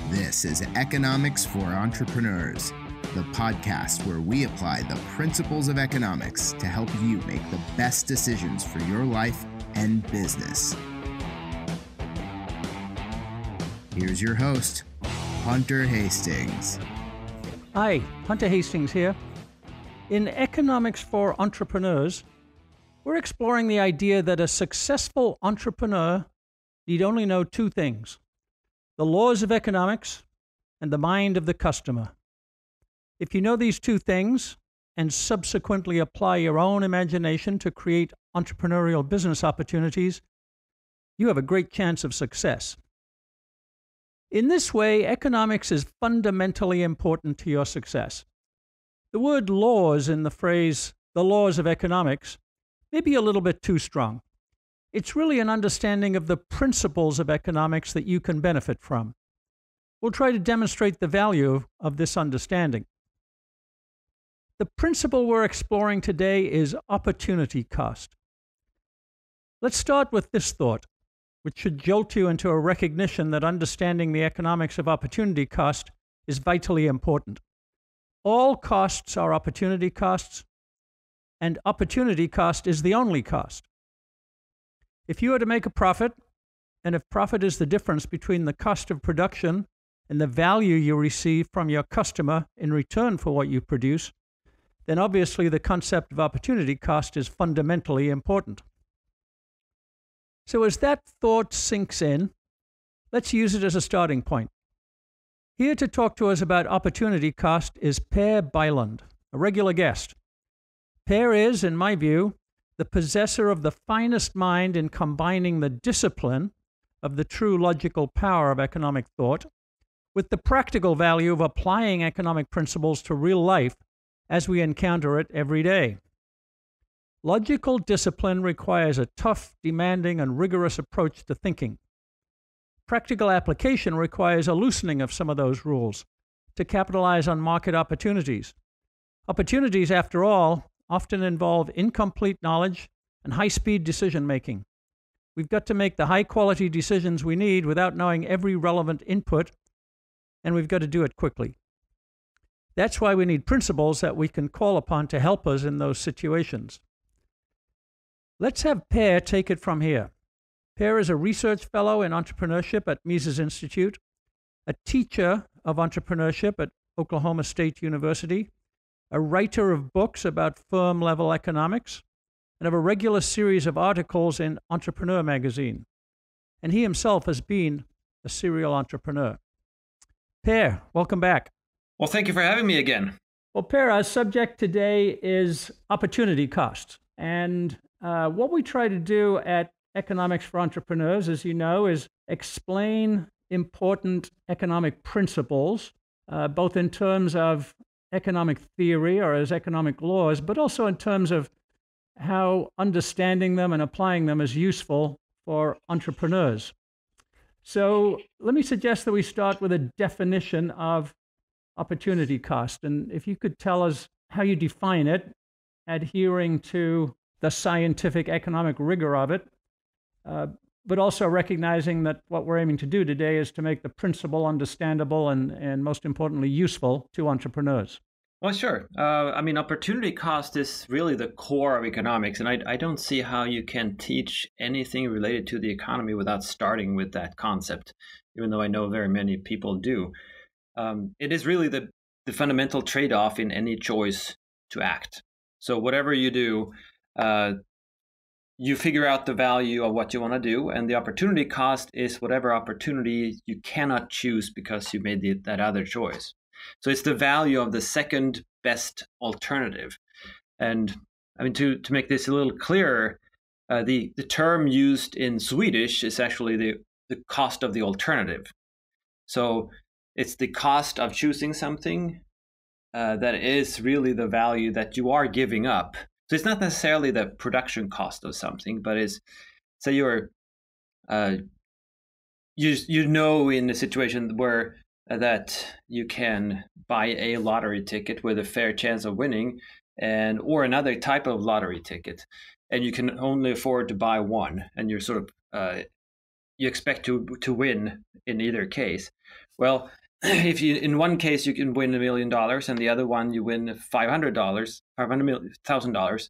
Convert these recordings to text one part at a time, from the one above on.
This is Economics for Entrepreneurs, the podcast where we apply the principles of economics to help you make the best decisions for your life and business. Here's your host, Hunter Hastings. Hi, Hunter Hastings here. In Economics for Entrepreneurs, we're exploring the idea that a successful entrepreneur need only know two things: the laws of economics and the mind of the customer. If you know these two things and subsequently apply your own imagination to create entrepreneurial business opportunities, you have a great chance of success. In this way, economics is fundamentally important to your success. The word laws in the phrase, the laws of economics, may be a little bit too strong. It's really an understanding of the principles of economics that you can benefit from. We'll try to demonstrate the value of this understanding. The principle we're exploring today is opportunity cost. Let's start with this thought, which should jolt you into a recognition that understanding the economics of opportunity cost is vitally important. All costs are opportunity costs, and opportunity cost is the only cost. If you are to make a profit, and if profit is the difference between the cost of production and the value you receive from your customer in return for what you produce, then obviously the concept of opportunity cost is fundamentally important. So as that thought sinks in, let's use it as a starting point. Here to talk to us about opportunity cost is Per Bylund, a regular guest. Per is, in my view, the possessor of the finest mind in combining the discipline of the true logical power of economic thought with the practical value of applying economic principles to real life as we encounter it every day. Logical discipline requires a tough, demanding, and rigorous approach to thinking. Practical application requires a loosening of some of those rules to capitalize on market opportunities. Opportunities, after all, often involve incomplete knowledge and high-speed decision-making. We've got to make the high-quality decisions we need without knowing every relevant input, and we've got to do it quickly. That's why we need principles that we can call upon to help us in those situations. Let's have Per take it from here. Per is a research fellow in entrepreneurship at Mises Institute, a teacher of entrepreneurship at Oklahoma State University, a writer of books about firm-level economics, and of a regular series of articles in Entrepreneur magazine. And he himself has been a serial entrepreneur. Per, welcome back. Well, thank you for having me again. Well, Per, our subject today is opportunity cost. And what we try to do at Economics for Entrepreneurs, as you know, is explain important economic principles, both in terms of economic theory or as economic laws, but also in terms of how understanding them and applying them is useful for entrepreneurs. So let me suggest that we start with a definition of opportunity cost. And if you could tell us how you define it, adhering to the scientific economic rigor of it, but also recognizing that what we're aiming to do today is to make the principle understandable and most importantly, useful to entrepreneurs. Well, sure. Opportunity cost is really the core of economics, and I don't see how you can teach anything related to the economy without starting with that concept, even though I know very many people do. It is really the fundamental trade-off in any choice to act. So whatever you do, you figure out the value of what you want to do, and the opportunity cost is whatever opportunity you cannot choose because you made that other choice. So it's the value of the second best alternative. And to make this a little clearer, the term used in Swedish is actually the cost of the alternative. So it's the cost of choosing something that is really the value that you are giving up. So it's not necessarily the production cost of something, but it's, say you're, in a situation where that you can buy a lottery ticket with a fair chance of winning, or another type of lottery ticket, and you can only afford to buy one, and you're sort of you expect to win in either case. Well, if you in one case you can win $1 million, and the other one you win $500,000,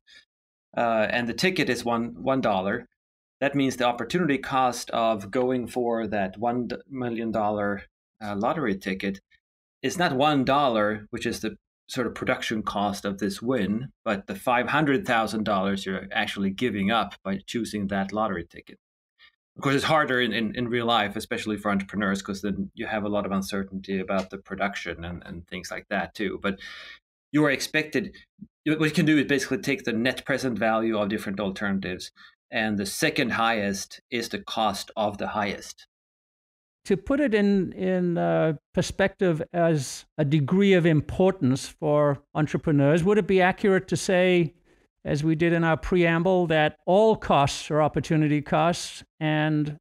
and the ticket is $1, that means the opportunity cost of going for that $1 million lottery ticket is not $1, which is the sort of production cost of this win, but the $500,000 you're actually giving up by choosing that lottery ticket. Of course, it's harder in real life, especially for entrepreneurs, because then you have a lot of uncertainty about the production and things like that too. But you are expected, what you can do is basically take the net present value of different alternatives, and the second highest is the cost of the highest. To put it in perspective as a degree of importance for entrepreneurs, would it be accurate to say, as we did in our preamble, that all costs are opportunity costs and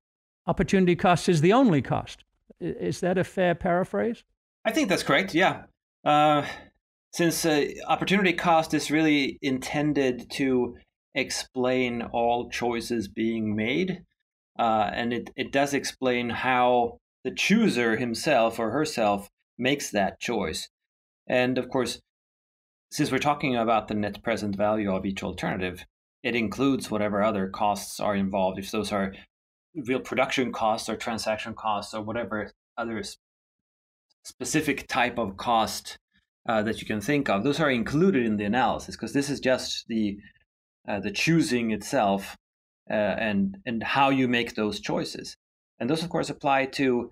opportunity cost is the only cost? Is that a fair paraphrase? I think that's correct, yeah. Since opportunity cost is really intended to explain all choices being made, and it does explain how the chooser himself or herself makes that choice. And of course, since we're talking about the net present value of each alternative, it includes whatever other costs are involved. If those are real production costs or transaction costs or whatever other specific type of cost that you can think of, those are included in the analysis, because this is just the choosing itself and how you make those choices. And those, of course, apply to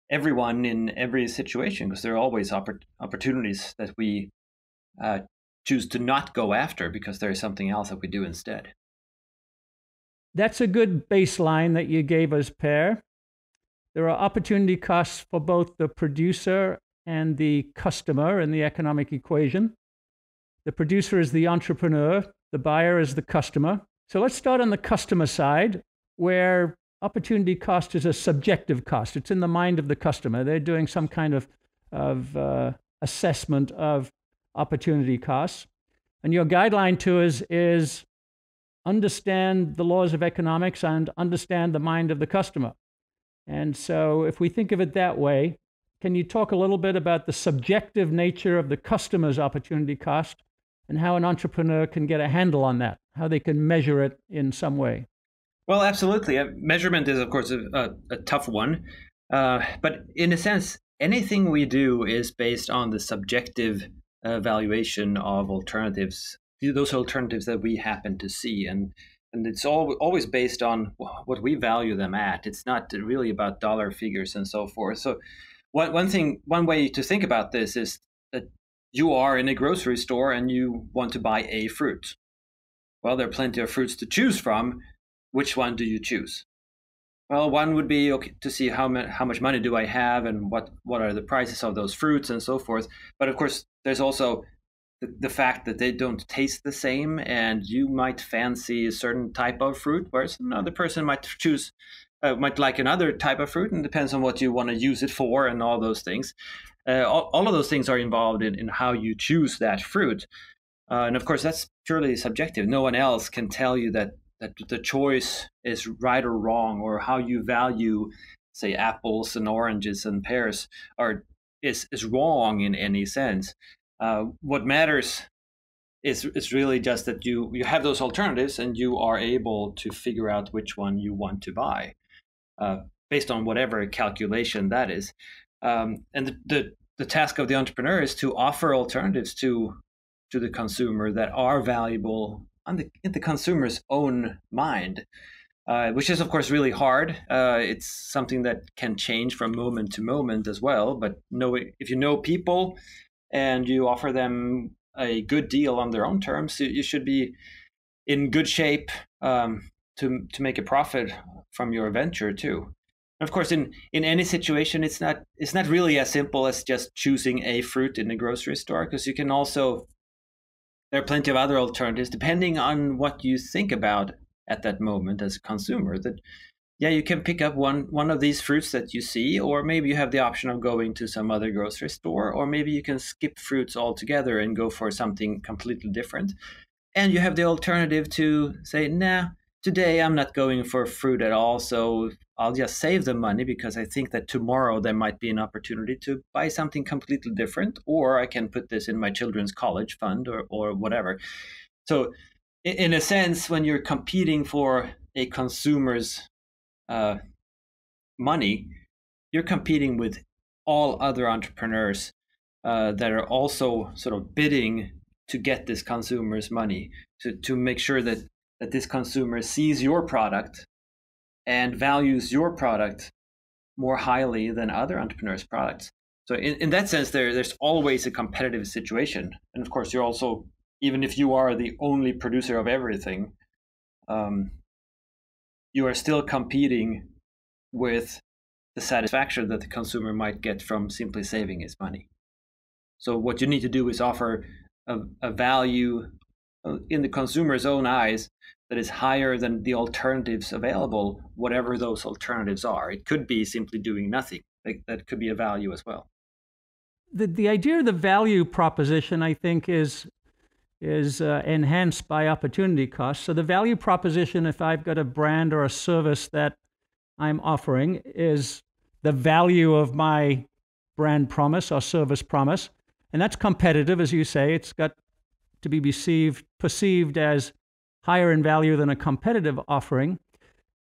everyone in every situation, because there are always opportunities that we choose to not go after because there is something else that we do instead. That's a good baseline that you gave us, Per. There are opportunity costs for both the producer and the customer in the economic equation. The producer is the entrepreneur, the buyer is the customer. So let's start on the customer side, where opportunity cost is a subjective cost. It's in the mind of the customer. They're doing some kind of assessment of opportunity costs. And your guideline to us is understand the laws of economics and understand the mind of the customer. And so if we think of it that way, can you talk a little bit about the subjective nature of the customer's opportunity cost and how an entrepreneur can get a handle on that, how they can measure it in some way? Well, absolutely. Measurement is, of course, a tough one. But in a sense, anything we do is based on the subjective valuation of alternatives, those alternatives that we happen to see. And it's always based on what we value them at. It's not really about dollar figures and so forth. So one way to think about this is that you are in a grocery store and you want to buy a fruit. Well, there are plenty of fruits to choose from. Which one do you choose? Well, one would be to see how much money do I have and what are the prices of those fruits and so forth. But of course, there's also the fact that they don't taste the same, and you might fancy a certain type of fruit, whereas another person might might like another type of fruit, and it depends on what you want to use it for and all those things. All of those things are involved in how you choose that fruit. And of course, that's purely subjective. No one else can tell you that the choice is right or wrong, or how you value, say, apples and oranges and pears is wrong in any sense. What matters is really just that you have those alternatives and you are able to figure out which one you want to buy based on whatever calculation that is. And the task of the entrepreneur is to offer alternatives to the consumer that are valuable in the consumer's own mind, which is, of course, really hard. It's something that can change from moment to moment as well. But if you know people and you offer them a good deal on their own terms, you should be in good shape to make a profit from your venture too. And of course, in any situation, it's not really as simple as just choosing a fruit in the grocery store, because you can also, there are plenty of other alternatives depending on what you think about at that moment as a consumer. That, yeah, you can pick up one of these fruits that you see, or maybe you have the option of going to some other grocery store, or maybe you can skip fruits altogether and go for something completely different. And you have the alternative to say, nah, today I'm not going for fruit at all, so I'll just save the money because I think that tomorrow there might be an opportunity to buy something completely different, or I can put this in my children's college fund or whatever. So in a sense, when you're competing for a consumer's money, you're competing with all other entrepreneurs that are also sort of bidding to get this consumer's money, to make sure that this consumer sees your product and values your product more highly than other entrepreneurs' products. So in that sense, there's always a competitive situation. And of course, you're also, even if you are the only producer of everything, you are still competing with the satisfaction that the consumer might get from simply saving his money. So what you need to do is offer a value in the consumer's own eyes that is higher than the alternatives available, whatever those alternatives are. It could be simply doing nothing. That could be a value as well. The idea of the value proposition, I think, is enhanced by opportunity cost. So the value proposition, if I've got a brand or a service that I'm offering, is the value of my brand promise or service promise. And that's competitive, as you say. It's got to be perceived as higher in value than a competitive offering.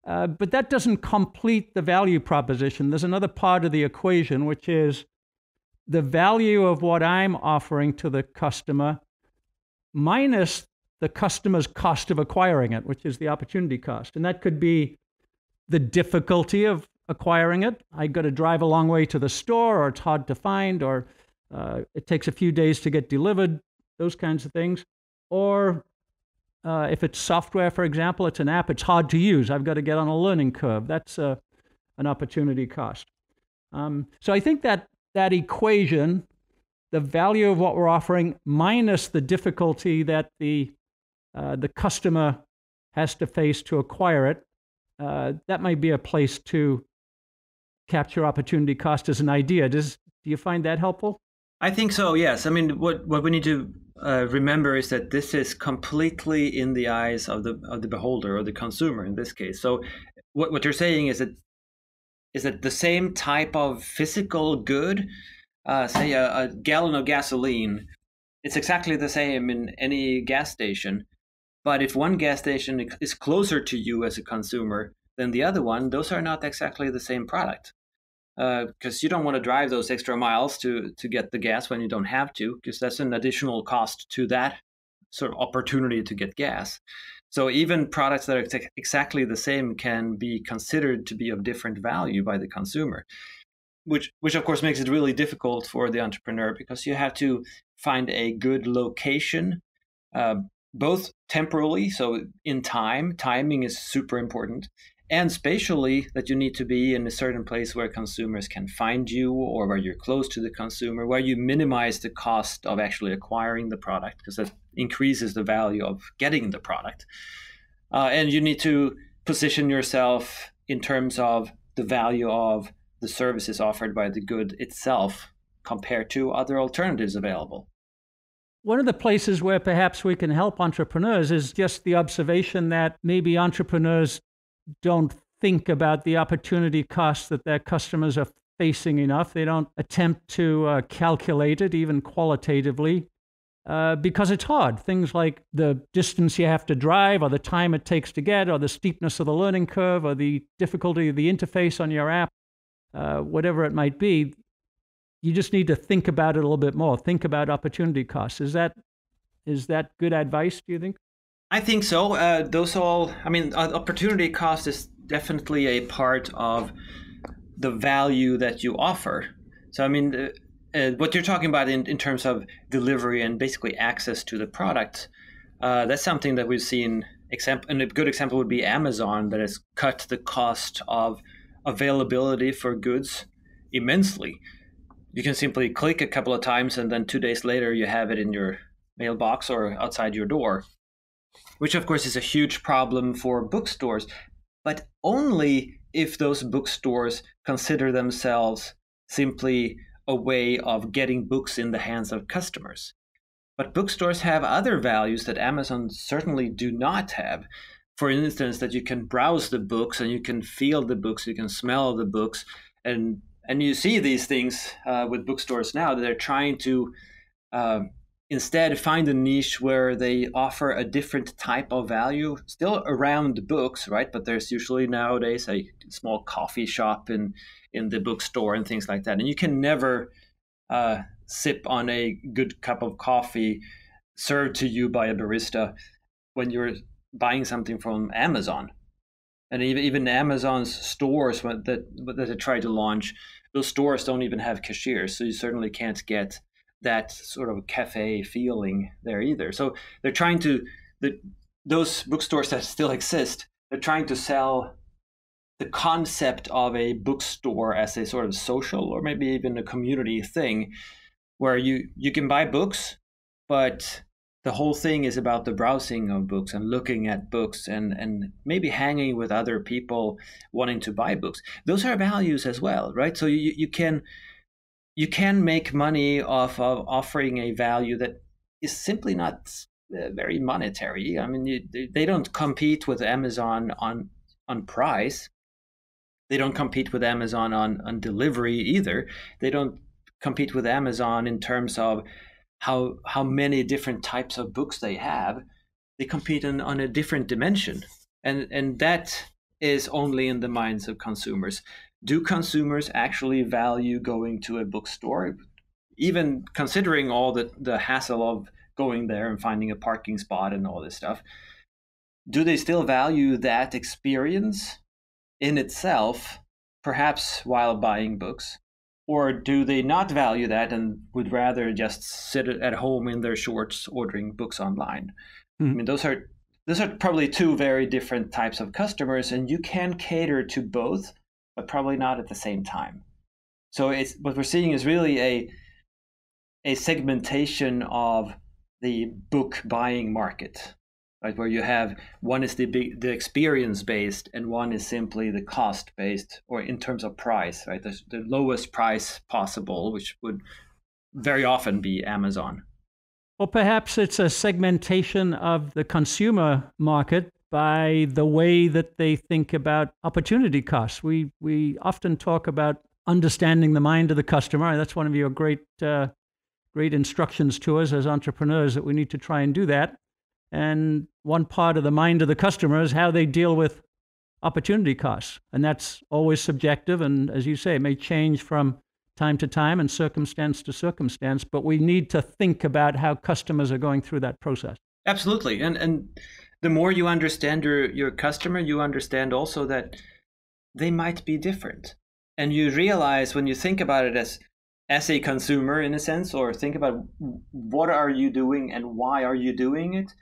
But that doesn't complete the value proposition. There's another part of the equation, which is the value of what I'm offering to the customer minus the customer's cost of acquiring it, which is the opportunity cost. And that could be the difficulty of acquiring it. I got to drive a long way to the store, or it's hard to find, or it takes a few days to get delivered, those kinds of things. Or if it's software, for example, it's an app, it's hard to use. I've got to get on a learning curve. That's an opportunity cost. So I think that equation, the value of what we're offering minus the difficulty that the customer has to face to acquire it, that might be a place to capture opportunity cost as an idea. Do you find that helpful? I think so, yes. I mean, what we need to remember is that this is completely in the eyes of the beholder, or the consumer in this case. So what you're saying is that the same type of physical good, say a gallon of gasoline, it's exactly the same in any gas station. But if one gas station is closer to you as a consumer than the other one, those are not exactly the same product. Because you don't want to drive those extra miles to get the gas when you don't have to, because that's an additional cost to that sort of opportunity to get gas. So even products that are exactly the same can be considered to be of different value by the consumer, which of course makes it really difficult for the entrepreneur, because you have to find a good location, both temporally, so in timing is super important, and spatially, that you need to be in a certain place where consumers can find you, or where you're close to the consumer, where you minimize the cost of actually acquiring the product, because that increases the value of getting the product. And you need to position yourself in terms of the value of the services offered by the good itself compared to other alternatives available. One of the places where perhaps we can help entrepreneurs is just the observation that maybe entrepreneurs don't think about the opportunity costs that their customers are facing enough. They don't attempt to calculate it, even qualitatively, because it's hard. Things like the distance you have to drive, or the time it takes to get, or the steepness of the learning curve, or the difficulty of the interface on your app, whatever it might be. You just need to think about it a little bit more. Think about opportunity costs. Is that good advice, do you think? I think so. Opportunity cost is definitely a part of the value that you offer. So, what you're talking about in terms of delivery and basically access to the product, that's something that we've seen. And a good example would be Amazon, that has cut the cost of availability for goods immensely. You can simply click a couple of times, and then 2 days later, you have it in your mailbox or outside your door, which of course is a huge problem for bookstores, but only if those bookstores consider themselves simply a way of getting books in the hands of customers. But bookstores have other values that Amazon certainly do not have. for instance, that you can browse the books and you can feel the books, you can smell the books, and you see these things with bookstores now that they're trying to uh, instead find a niche where they offer a different type of value, still around books, right? But there's usually nowadays a small coffee shop in the bookstore and things like that, and you can never sip on a good cup of coffee served to you by a barista when you're buying something from Amazon. And even Amazon's stores that they try to launch, those stores don't even have cashiers, so you certainly can't get that sort of cafe feeling there either. So they're trying to those bookstores that still exist. They're trying to sell the concept of a bookstore as a sort of social or maybe even a community thing, where you can buy books, but the whole thing is about the browsing of books and looking at books and maybe hanging with other people wanting to buy books. Those are values as well, right? So you can make money off of offering a value that is simply not very monetary. I mean, they don't compete with Amazon on price. They don't compete with Amazon on delivery either. They don't compete with Amazon in terms of how many different types of books they have. They compete on a different dimension, and that is only in the minds of consumers. Do consumers actually value going to a bookstore, even considering all the hassle of going there and finding a parking spot and all this stuff? Do they still value that experience in itself, perhaps while buying books? Or do they not value that and would rather just sit at home in their shorts ordering books online? I mean, those are probably two very different types of customers, and you can cater to both, but probably not at the same time. So it's what we're seeing is really a segmentation of the book buying market, right? Where you have one is the experience based, and one is simply the cost based, or in terms of price, right? The lowest price possible, which would very often be Amazon. Or perhaps it's a segmentation of the consumer market by the way that they think about opportunity costs. We often talk about understanding the mind of the customer. That's one of your great instructions to us as entrepreneurs, that we need to try and do that. And one part of the mind of the customer is how they deal with opportunity costs. And that's always subjective. And as you say, it may change from time to time and circumstance to circumstance, but we need to think about how customers are going through that process. Absolutely. And the more you understand your customer, you understand also that they might be different. And you realize when you think about it as a consumer, in a sense, or think about what are you doing and why are you doing it,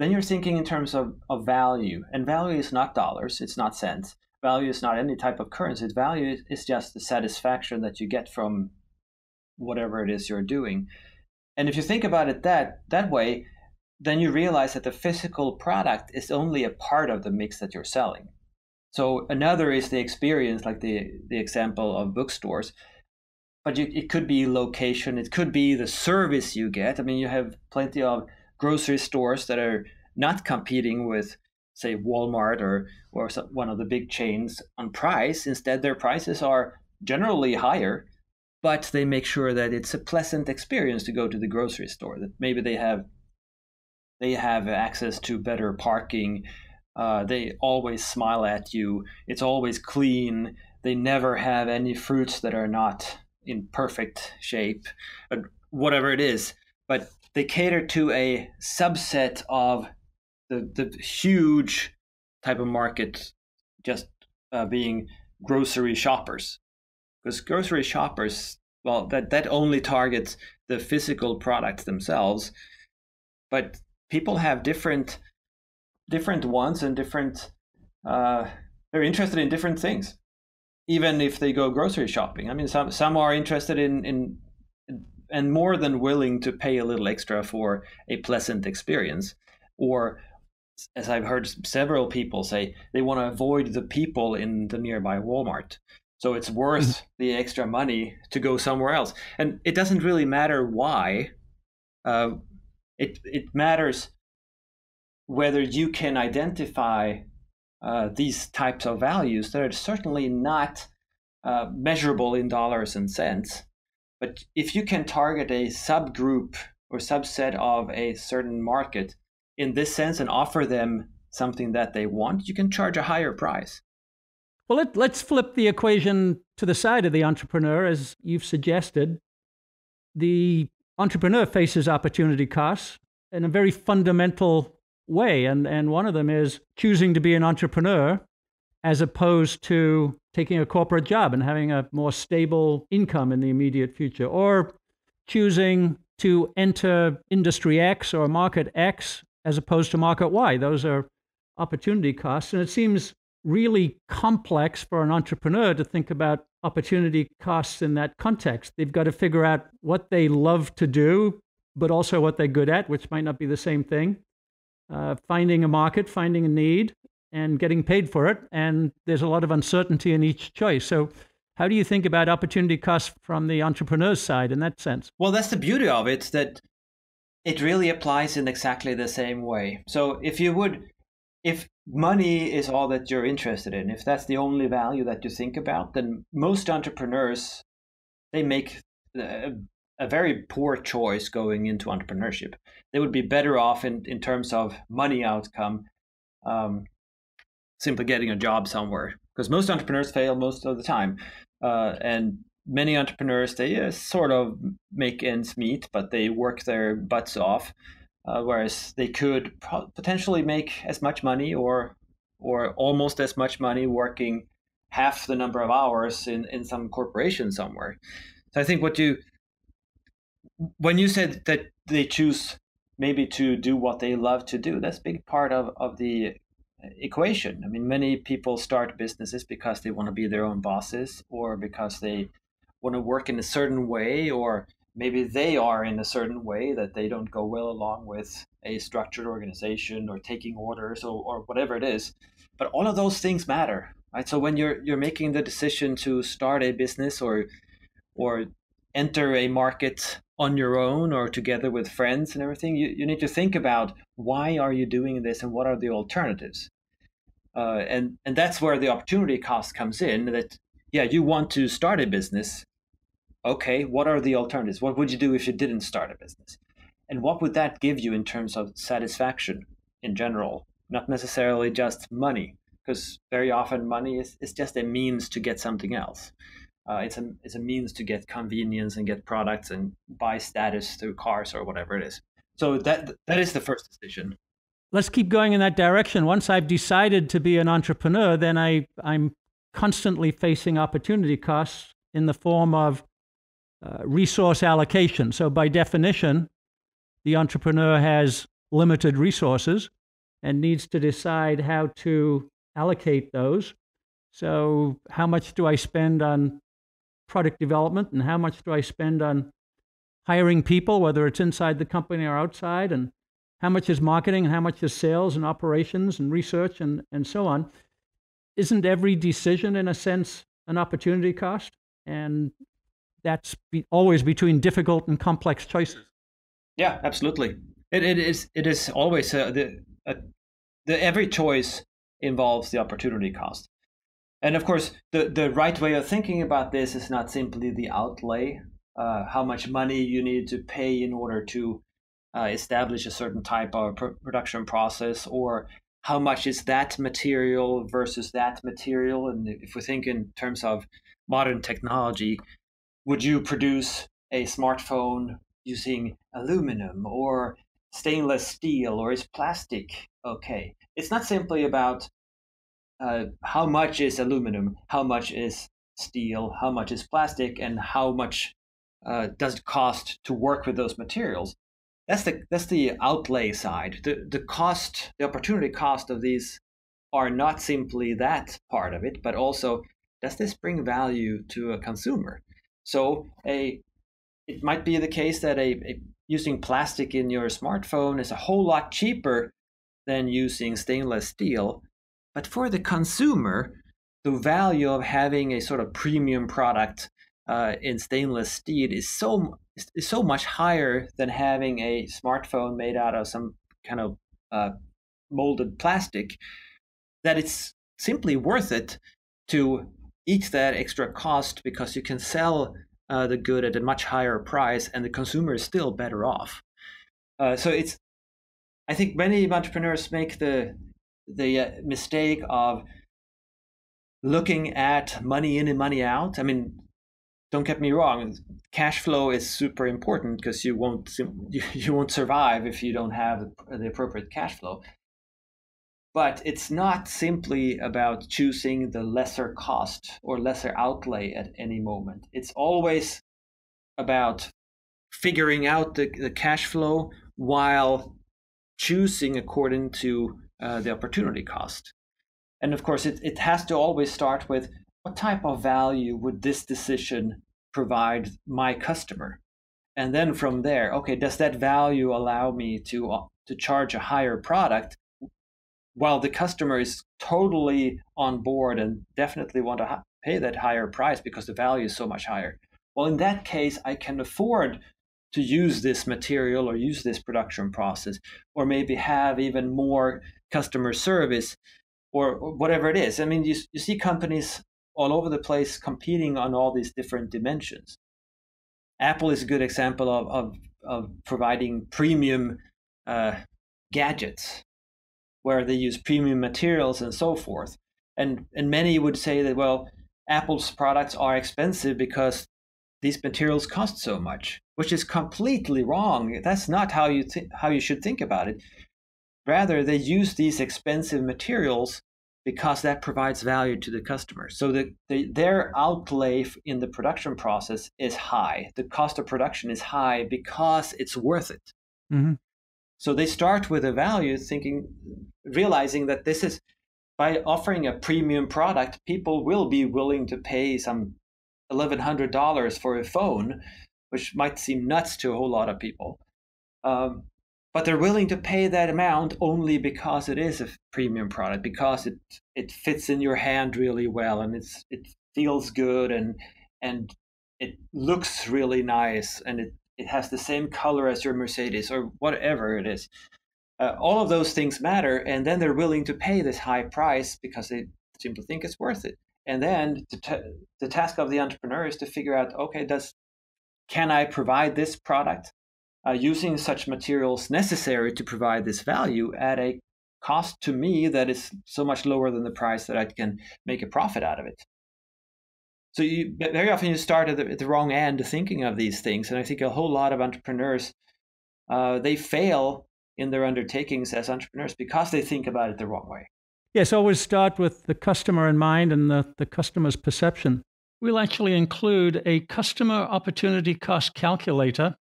then you're thinking in terms of value. And value is not dollars, it's not cents. Value is not any type of currency. Value is just the satisfaction that you get from whatever it is you're doing. And if you think about it that way, then you realize that the physical product is only a part of the mix that you're selling. So another is the experience, like the example of bookstores. But it could be location, it could be the service you get. I mean, you have plenty of grocery stores that are not competing with, say, Walmart or one of the big chains on price. Instead, their prices are generally higher, but they make sure that it's a pleasant experience to go to the grocery store. That maybe they have access to better parking. They always smile at you. It's always clean. They never have any fruits that are not in perfect shape, whatever it is. But they cater to a subset of the huge type of market, just being grocery shoppers. Because grocery shoppers, well, that only targets the physical products themselves. But people have different wants and different. They're interested in different things, even if they go grocery shopping. I mean, some are interested in and more than willing to pay a little extra for a pleasant experience, or as I've heard several people say, they want to avoid the people in the nearby Walmart. So it's worth the extra money to go somewhere else. And it doesn't really matter why. It matters whether you can identify these types of values that are certainly not measurable in dollars and cents. But if you can target a subgroup or subset of a certain market in this sense and offer them something that they want, you can charge a higher price. Well, let's flip the equation to the side of the entrepreneur, as you've suggested. The entrepreneur faces opportunity costs in a very fundamental way, and one of them is choosing to be an entrepreneur as opposed to taking a corporate job and having a more stable income in the immediate future, or choosing to enter industry X or market X as opposed to market Y. Those are opportunity costs. And it seems really complex for an entrepreneur to think about opportunity costs in that context. They've got to figure out what they love to do, but also what they're good at, which might not be the same thing. Finding a market, finding a need, and getting paid for it. And there's a lot of uncertainty in each choice. So how do you think about opportunity costs from the entrepreneur's side in that sense? Well, that's the beauty of it, that it really applies in exactly the same way. So if money is all that you're interested in, if that's the only value that you think about, then most entrepreneurs, they make a very poor choice going into entrepreneurship. They would be better off in terms of money outcome, simply getting a job somewhere, because most entrepreneurs fail most of the time. And many entrepreneurs, they sort of make ends meet, but they work their butts off, whereas they could potentially make as much money or almost as much money working half the number of hours in some corporation somewhere. So I think when you said that they choose maybe to do what they love to do, that's a big part of the equation. I mean, many people start businesses because they want to be their own bosses, or because they want to work in a certain way, or maybe they are in a certain way that they don't go well along with a structured organization or taking orders or whatever it is. But all of those things matter, right? So when you're making the decision to start a business or enter a market on your own or together with friends and everything, you need to think about, why are you doing this and what are the alternatives? And that's where the opportunity cost comes in, that, yeah, you want to start a business. Okay, what are the alternatives? What would you do if you didn't start a business? And what would that give you in terms of satisfaction in general? Not necessarily just money, because very often money is just a means to get something else. It's a means to get convenience and get products and buy status through cars or whatever it is. So that is the first decision. Let's keep going in that direction. Once I've decided to be an entrepreneur, then I'm constantly facing opportunity costs in the form of resource allocation. So by definition, the entrepreneur has limited resources and needs to decide how to allocate those. So how much do I spend on product development, and how much do I spend on hiring people, whether it's inside the company or outside, and how much is marketing, and how much is sales and operations and research and so on? Isn't every decision, in a sense, an opportunity cost? And that's always between difficult and complex choices. Yeah, absolutely. It is always every choice involves the opportunity cost. And of course, the right way of thinking about this is not simply the outlay, how much money you need to pay in order to establish a certain type of production process, or how much is that material versus that material. And if we think in terms of modern technology, would you produce a smartphone using aluminum or stainless steel, or is plastic okay? It's not simply about how much is aluminum, how much is steel, how much is plastic, and how much does it cost to work with those materials. That's the outlay side. The cost, the opportunity cost of these are not simply that part of it, but also, does this bring value to a consumer? So it might be the case that using plastic in your smartphone is a whole lot cheaper than using stainless steel. But for the consumer, the value of having a sort of premium product in stainless steel is so much higher than having a smartphone made out of some kind of molded plastic, that it's simply worth it to eat that extra cost because you can sell the good at a much higher price and the consumer is still better off. I think many entrepreneurs make the mistake of looking at money in and money out. I mean, don't get me wrong, cash flow is super important because you won't survive if you don't have the appropriate cash flow. But it's not simply about choosing the lesser cost or lesser outlay at any moment. It's always about figuring out the cash flow while choosing according to the opportunity cost. And of course, it has to always start with what type of value would this decision provide my customer? And then from there, okay, does that value allow me to charge a higher product while the customer is totally on board and definitely want to pay that higher price because the value is so much higher? Well, in that case, I can afford to use this material or use this production process, or maybe have even more customer service or whatever it is. I mean, you see companies all over the place competing on all these different dimensions. Apple is a good example of providing premium gadgets where they use premium materials and so forth. And many would say that, well, Apple's products are expensive because these materials cost so much, which is completely wrong. That's not how you should think about it. Rather, they use these expensive materials because that provides value to the customer. So their outlay in the production process is high. The cost of production is high because it's worth it. Mm-hmm. So they start with a value, realizing that this is, by offering a premium product, people will be willing to pay some $1,100 for a phone, which might seem nuts to a whole lot of people. But they're willing to pay that amount only because it is a premium product, because it fits in your hand really well, and it feels good, and it looks really nice, and it has the same color as your Mercedes or whatever it is. All of those things matter, and then they're willing to pay this high price because they simply think it's worth it. And then the task of the entrepreneur is to figure out, okay, can I provide this product using such materials necessary to provide this value at a cost to me that is so much lower than the price that I can make a profit out of it. So very often you start at the wrong end thinking of these things. And I think a whole lot of entrepreneurs, they fail in their undertakings as entrepreneurs because they think about it the wrong way. Yes, always start with the customer in mind and the customer's perception. We'll actually include a customer opportunity cost calculator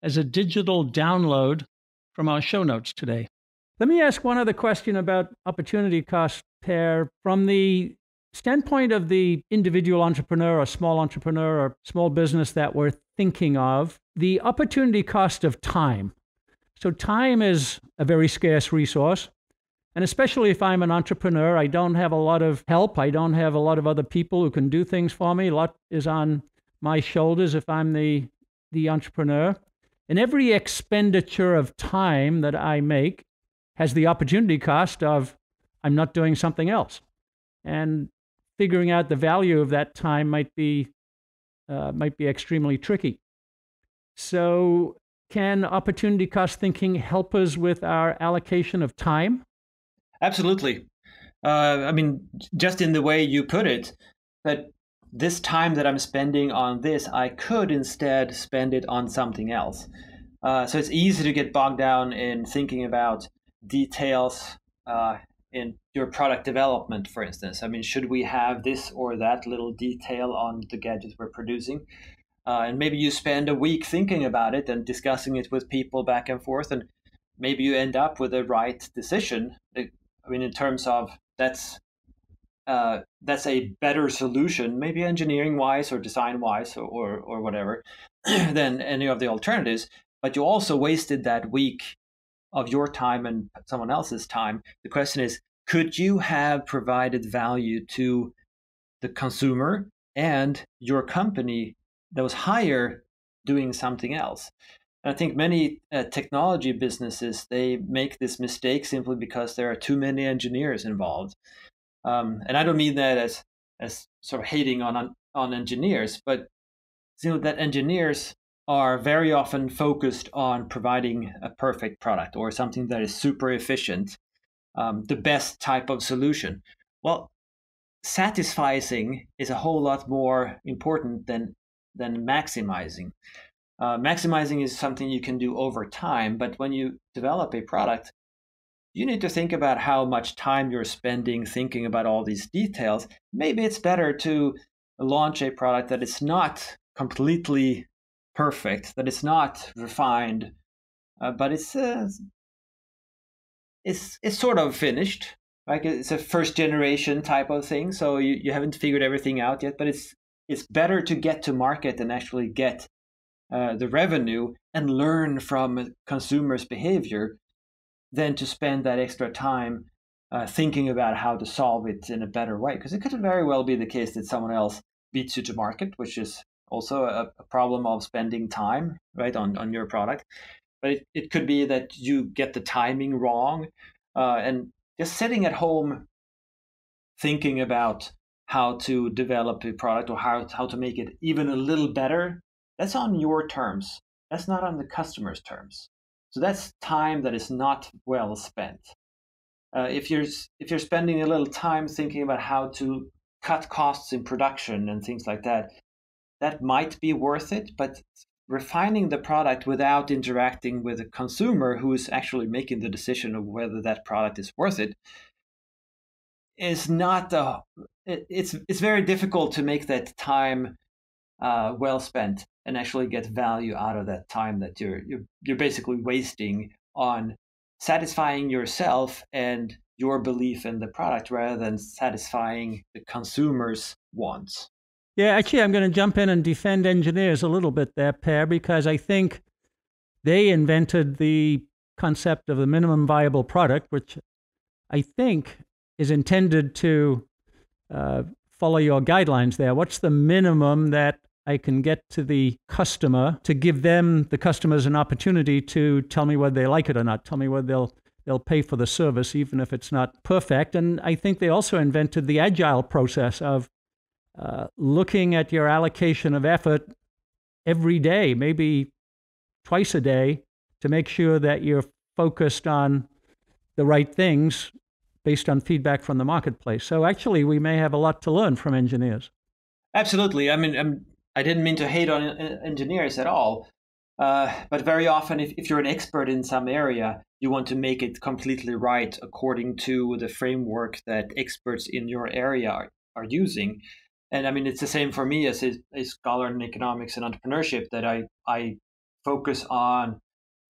as a digital download from our show notes today. Let me ask one other question about opportunity cost, Per. From the standpoint of the individual entrepreneur or small business that we're thinking of, the opportunity cost of time. So time is a very scarce resource. And especially if I'm an entrepreneur, I don't have a lot of help. I don't have a lot of other people who can do things for me. A lot is on my shoulders if I'm the entrepreneur. And every expenditure of time that I make has the opportunity cost of I'm not doing something else. And figuring out the value of that time might be extremely tricky. So can opportunity cost thinking help us with our allocation of time? Absolutely. I mean, just in the way you put it, that this time that I'm spending on this, I could instead spend it on something else. So it's easy to get bogged down in thinking about details in your product development, for instance. I mean, should we have this or that little detail on the gadgets we're producing? And maybe you spend a week thinking about it and discussing it with people back and forth, and maybe you end up with the right decision. I mean, in terms of that's a better solution, maybe engineering-wise or design-wise or whatever, than any of the alternatives. But you also wasted that week of your time and someone else's time. The question is, could you have provided value to the consumer and your company that was higher doing something else? I think many technology businesses, they make this mistake simply because there are too many engineers involved. And I don't mean that as sort of hating on engineers, but that engineers are very often focused on providing a perfect product or something that is super efficient, the best type of solution. Well, satisficing is a whole lot more important than maximizing. Maximizing is something you can do over time, but when you develop a product, you need to think about how much time you're spending thinking about all these details. Maybe it's better to launch a product that is not completely perfect, that is not refined, but it's sort of finished. Like it's a first generation type of thing, so you haven't figured everything out yet. But it's better to get to market and actually get the revenue and learn from consumers' behavior than to spend that extra time thinking about how to solve it in a better way. Because it could very well be the case that someone else beats you to market, which is also a problem of spending time, right, on your product. But it could be that you get the timing wrong. And just sitting at home thinking about how to develop a product or how to make it even a little better, that's on your terms. That's not on the customer's terms. So that's time that is not well spent. If you're spending a little time thinking about how to cut costs in production and things like that, that might be worth it. But refining the product without interacting with a consumer who is actually making the decision of whether that product is worth it is not it's very difficult to make that time well spent and actually get value out of that time that you're basically wasting on satisfying yourself and your belief in the product rather than satisfying the consumer's wants. Yeah, actually, I'm going to jump in and defend engineers a little bit there, Per, because I think they invented the concept of the minimum viable product, which I think is intended to follow your guidelines there. What's the minimum that I can get to the customer to give them, the customers, an opportunity to tell me whether they like it or not, tell me whether they'll pay for the service, even if it's not perfect. And I think they also invented the agile process of looking at your allocation of effort every day, maybe twice a day, to make sure that you're focused on the right things based on feedback from the marketplace. So actually, we may have a lot to learn from engineers. Absolutely. I mean, I didn't mean to hate on engineers at all. But very often, if you're an expert in some area, you want to make it completely right according to the framework that experts in your area are using. And I mean, it's the same for me as a scholar in economics and entrepreneurship, that I focus on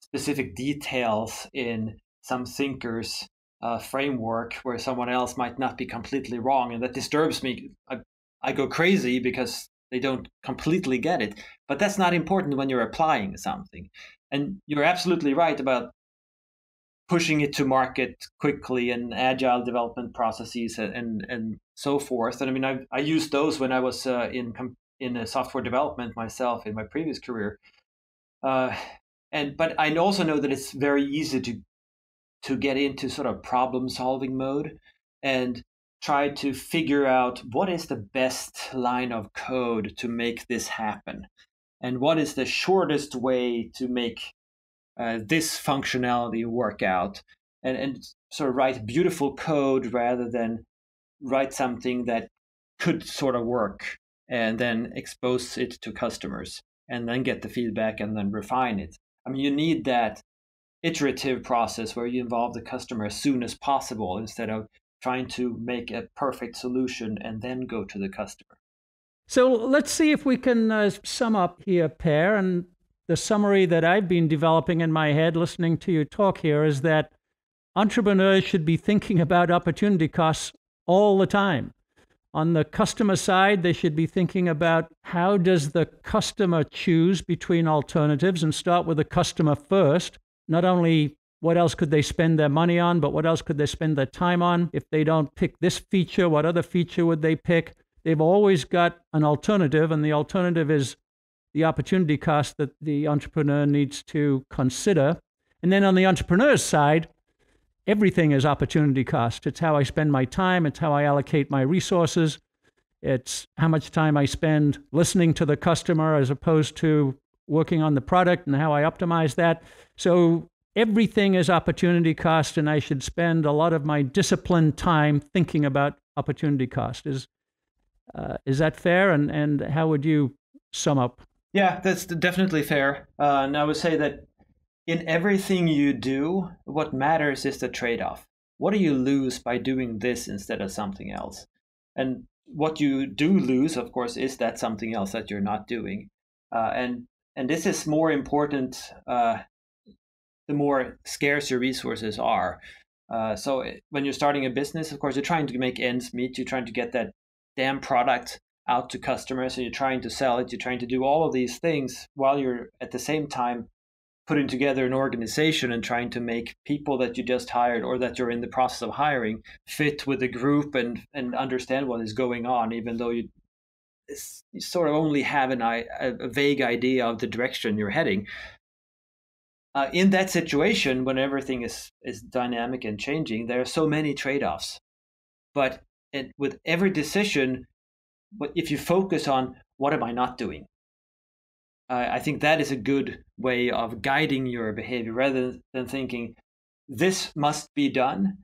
specific details in some thinker's framework where someone else might not be completely wrong. And that disturbs me. I go crazy because they don't completely get it. But that's not important when you're applying something. And you're absolutely right about pushing it to market quickly and agile development processes and so forth. And I mean, I used those when I was in software development myself in my previous career. But I also know that it's very easy to get into sort of problem solving mode and try to figure out what is the best line of code to make this happen, and what is the shortest way to make this functionality work out, and sort of write beautiful code rather than write something that could sort of work and then expose it to customers and then get the feedback and then refine it. I mean, you need that iterative process where you involve the customer as soon as possible instead of trying to make a perfect solution and then go to the customer. So let's see if we can sum up here, Per. And the summary that I've been developing in my head listening to you talk here is that entrepreneurs should be thinking about opportunity costs all the time. On the customer side, they should be thinking about how does the customer choose between alternatives and start with the customer first. Not only what else could they spend their money on, but what else could they spend their time on? If they don't pick this feature, what other feature would they pick? They've always got an alternative, and the alternative is the opportunity cost that the entrepreneur needs to consider. And then on the entrepreneur's side, everything is opportunity cost. It's how I spend my time. It's how I allocate my resources. It's how much time I spend listening to the customer as opposed to working on the product and how I optimize that. So everything is opportunity cost, and I should spend a lot of my disciplined time thinking about opportunity cost. Is that fair? And how would you sum up? Yeah, that's definitely fair. And I would say that in everything you do, what matters is the trade-off. What do you lose by doing this instead of something else? And what you do lose, of course, is that something else that you're not doing. And this is more important the more scarce your resources are. So when you're starting a business, of course, you're trying to make ends meet. You're trying to get that damn product out to customers, and you're trying to sell it. You're trying to do all of these things while you're at the same time putting together an organization and trying to make people that you just hired or that you're in the process of hiring fit with the group and understand what is going on, even though you sort of only have a vague idea of the direction you're heading. In that situation, when everything is dynamic and changing, there are so many trade-offs. But with every decision, if you focus on what am I not doing, I think that is a good way of guiding your behavior rather than thinking this must be done.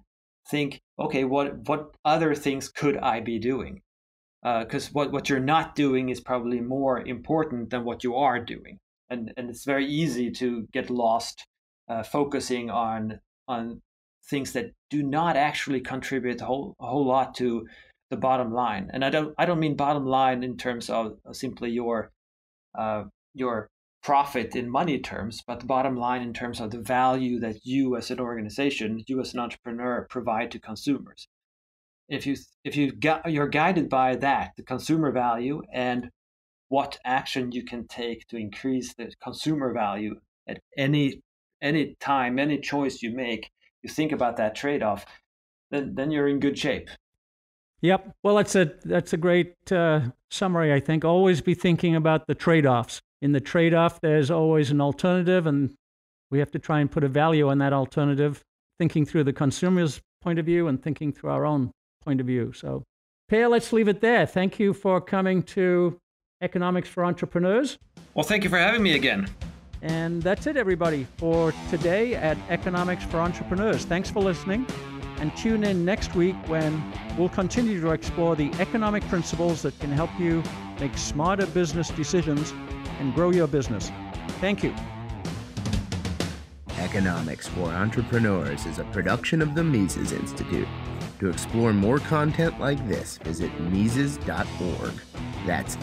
Think, okay, what other things could I be doing? Because what you're not doing is probably more important than what you are doing, and it's very easy to get lost focusing on things that do not actually contribute a whole lot to the bottom line. And I don't mean bottom line in terms of simply your profit in money terms, but the bottom line in terms of the value that you as an organization, you as an entrepreneur, provide to consumers. If you're guided by that, the consumer value, and what action you can take to increase the consumer value at any time, any choice you make, you think about that trade-off, then you're in good shape. Yep. Well, that's a great summary, I think. Always be thinking about the trade-offs. In the trade-off, there's always an alternative, and we have to try and put a value on that alternative, thinking through the consumer's point of view and thinking through our own point of view. So, Per, let's leave it there. Thank you for coming to Economics for Entrepreneurs. Well, thank you for having me again. And that's it, everybody, for today at Economics for Entrepreneurs. Thanks for listening, and tune in next week when we'll continue to explore the economic principles that can help you make smarter business decisions and grow your business. Thank you. Economics for Entrepreneurs is a production of the Mises Institute. To explore more content like this, visit Mises.org. That's